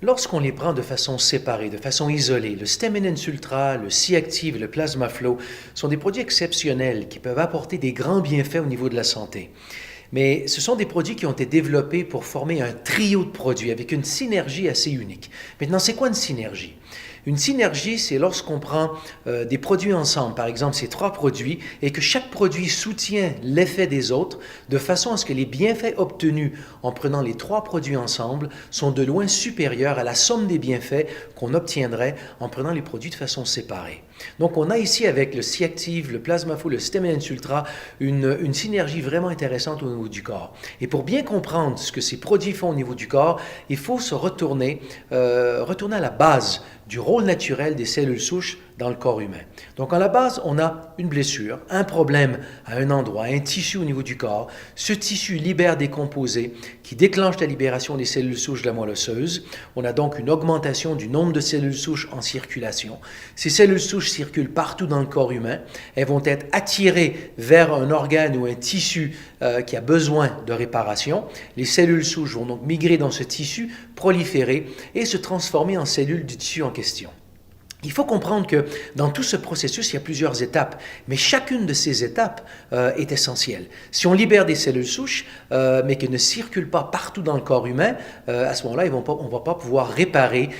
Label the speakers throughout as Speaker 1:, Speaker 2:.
Speaker 1: Lorsqu'on les prend de façon séparée, de façon isolée, le Stemminence Ultra, le C-Active et le Plasma Flow sont des produits exceptionnels qui peuvent apporter des grands bienfaits au niveau de la santé. Mais ce sont des produits qui ont été développés pour former un trio de produits avec une synergie assez unique. Maintenant, c'est quoi une synergie? Une synergie, c'est lorsqu'on prend des produits ensemble, par exemple ces trois produits, et que chaque produit soutient l'effet des autres, de façon à ce que les bienfaits obtenus en prenant les trois produits ensemble sont de loin supérieurs à la somme des bienfaits qu'on obtiendrait en prenant les produits de façon séparée. Donc on a ici avec le C-Active, le Plasma Flow, le Stemminence Ultra, une synergie vraiment intéressante au niveau du corps. Et pour bien comprendre ce que ces produits font au niveau du corps, il faut se retourner à la base du rôle naturel des cellules souches dans le corps humain. Donc, à la base, on a une blessure, un problème à un endroit, un tissu au niveau du corps. Ce tissu libère des composés qui déclenchent la libération des cellules souches de la moelle osseuse. On a donc une augmentation du nombre de cellules souches en circulation. Ces cellules souches circulent partout dans le corps humain. Elles vont être attirées vers un organe ou un tissu qui a besoin de réparation. Les cellules souches vont donc migrer dans ce tissu, proliférer et se transformer en cellules du tissu en question. Il faut comprendre que dans tout ce processus, il y a plusieurs étapes, mais chacune de ces étapes est essentielle. Si on libère des cellules souches, mais qu'elles ne circulent pas partout dans le corps humain, à ce moment-là, on ne va pas pouvoir réparer,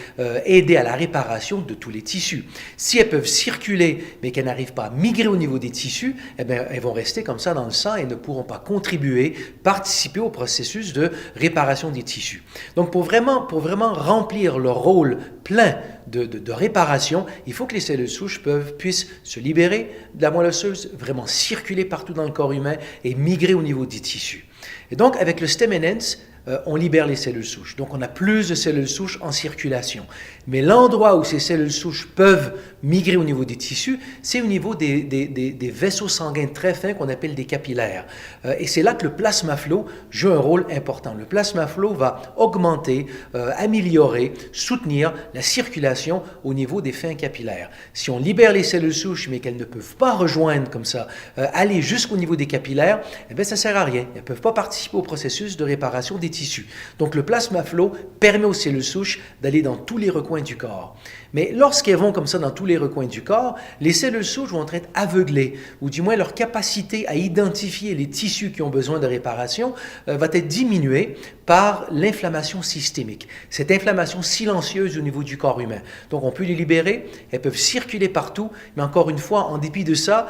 Speaker 1: aider à la réparation de tous les tissus. Si elles peuvent circuler, mais qu'elles n'arrivent pas à migrer au niveau des tissus, eh bien, elles vont rester comme ça dans le sang et ne pourront pas contribuer, participer au processus de réparation des tissus. Donc, pour vraiment remplir leur rôle plein de réparation, il faut que les cellules souches puissent se libérer de la moelle osseuse, vraiment circuler partout dans le corps humain et migrer au niveau des tissus. Et donc, avec le Stemminence, on libère les cellules souches. Donc, on a plus de cellules souches en circulation. Mais l'endroit où ces cellules souches peuvent migrer au niveau des tissus, c'est au niveau des vaisseaux sanguins très fins qu'on appelle des capillaires. Et c'est là que le plasma flow joue un rôle important. Le plasma flow va augmenter, améliorer, soutenir la circulation au niveau des fins capillaires. Si on libère les cellules souches, mais qu'elles ne peuvent pas rejoindre comme ça, aller jusqu'au niveau des capillaires, eh bien, ça ne sert à rien. Elles ne peuvent pas participer au processus de réparation des tissus. Donc, le plasma flow permet aux cellules souches d'aller dans tous les recoins du corps. Mais lorsqu'elles vont comme ça dans tous les recoins du corps, les cellules souches vont être aveuglées, ou du moins leur capacité à identifier les tissus qui ont besoin de réparation va être diminuée par l'inflammation systémique. Cette inflammation silencieuse au niveau du corps humain. Donc, on peut les libérer, elles peuvent circuler partout, mais encore une fois, en dépit de ça,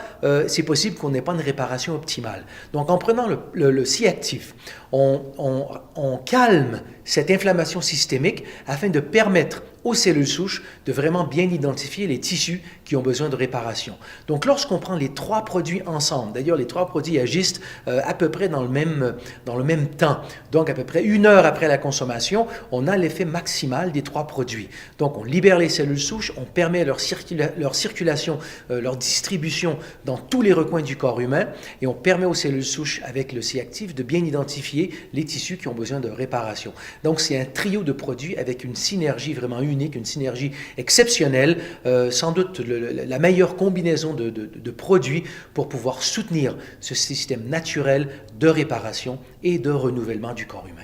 Speaker 1: c'est possible qu'on n'ait pas une réparation optimale. Donc, en prenant le C-Active, on calme cette inflammation systémique afin de permettre aux cellules souches de vraiment bien identifier les tissus qui ont besoin de réparation. Donc, lorsqu'on prend les trois produits ensemble, d'ailleurs, les trois produits agissent à peu près dans le même temps. Donc, à peu près 1 heure après la consommation, on a l'effet maximal des trois produits. Donc, on libère les cellules souches, on permet leur circulation, leur distribution dans tous les recoins du corps humain et on permet aux cellules souches, avec le C-Active, de bien identifier les tissus qui ont besoin de réparation. Donc, c'est un trio de produits avec une synergie vraiment unique, une synergie exceptionnelle, sans doute la meilleure combinaison de produits pour pouvoir soutenir ce système naturel de réparation et de renouvellement du corps humain.